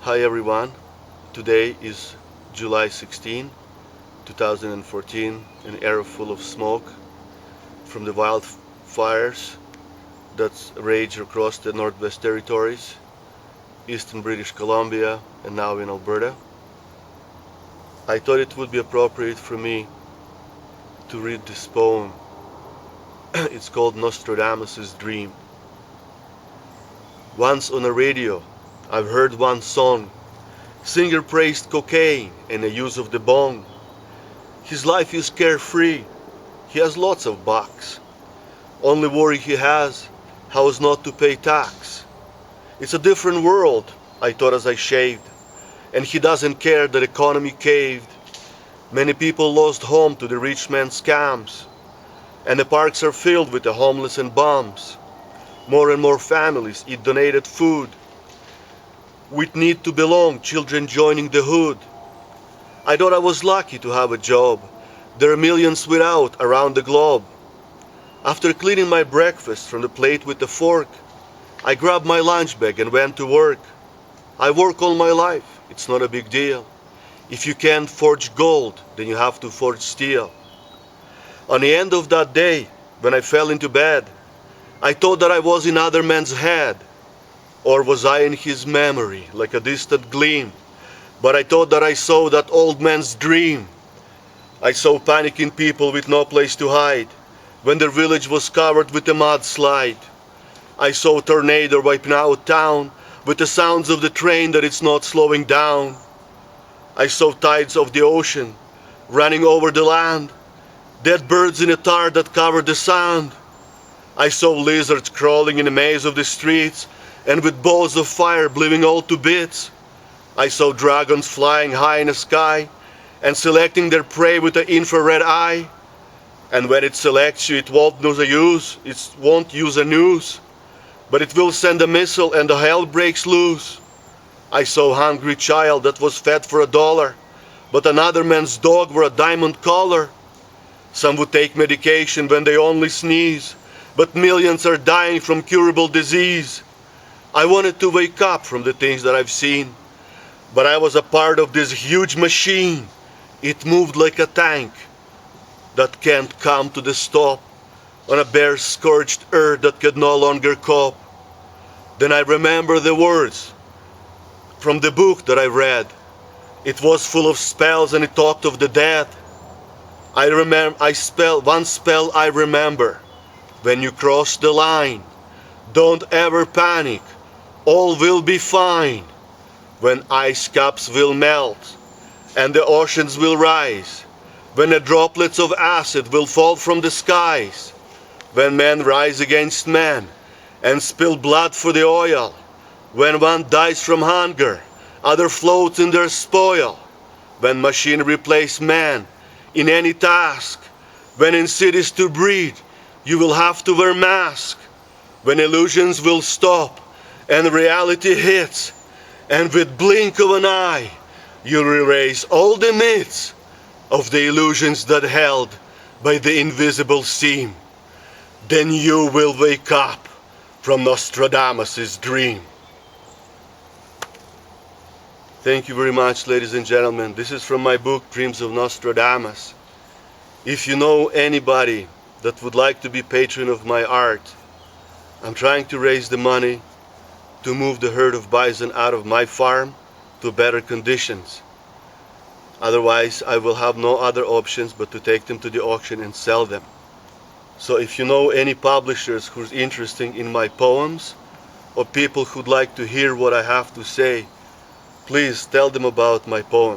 Hi everyone, today is July 16, 2014, an era full of smoke from the wildfires that rage across the Northwest Territories, eastern British Columbia, and now in Alberta. I thought it would be appropriate for me to read this poem. It's called Nostradamus' Dream. Once on a radio, I've heard one song. Singer praised cocaine and the use of the bong. His life is carefree. He has lots of bucks. Only worry he has, how is not to pay tax. It's a different world, I thought as I shaved. And he doesn't care that economy caved. Many people lost home to the rich man's scams. And the parks are filled with the homeless and bums. More and more families eat donated food. With need to belong, children joining the hood. I thought I was lucky to have a job. There are millions without around the globe. After cleaning my breakfast from the plate with a fork, I grabbed my lunch bag and went to work. I work all my life, it's not a big deal. If you can't forge gold, then you have to forge steel. On the end of that day, when I fell into bed, I thought that I was in other man's head. Or was I in his memory, like a distant gleam? But I thought that I saw that old man's dream. I saw panicking people with no place to hide, when their village was covered with a mudslide. I saw a tornado wiping out town, with the sounds of the train that it's not slowing down. I saw tides of the ocean, running over the land, dead birds in a tar that covered the sand. I saw lizards crawling in a maze of the streets, and with balls of fire blowing all to bits. I saw dragons flying high in the sky and selecting their prey with an infrared eye. And when it selects you, it won't use a noose, but it will send a missile and the hell breaks loose. I saw a hungry child that was fed for $1, but another man's dog wore a diamond collar. Some would take medication when they only sneeze, but millions are dying from curable disease. I wanted to wake up from the things that I've seen, but I was a part of this huge machine. It moved like a tank that can't come to the stop on a bare scorched earth that could no longer cope. Then I remember the words from the book that I read. It was full of spells and it talked of the dead. One spell I remember. When you cross the line, don't ever panic. All will be fine. When ice caps will melt and the oceans will rise, when the droplets of acid will fall from the skies, when men rise against men and spill blood for the oil, when one dies from hunger, other floats in their spoil, when machine replace man in any task, when in cities to breathe you will have to wear mask, when illusions will stop and reality hits, and with blink of an eye you'll erase all the myths of the illusions that held by the invisible seam. Then you will wake up from Nostradamus' dream. Thank you very much, ladies and gentlemen. This is from my book, Dreams of Nostradamus. If you know anybody that would like to be patron of my art, I'm trying to raise the money to move the herd of bison out of my farm to better conditions. Otherwise, I will have no other options but to take them to the auction and sell them. So if you know any publishers who's interested in my poems, or people who'd like to hear what I have to say, please tell them about my poem.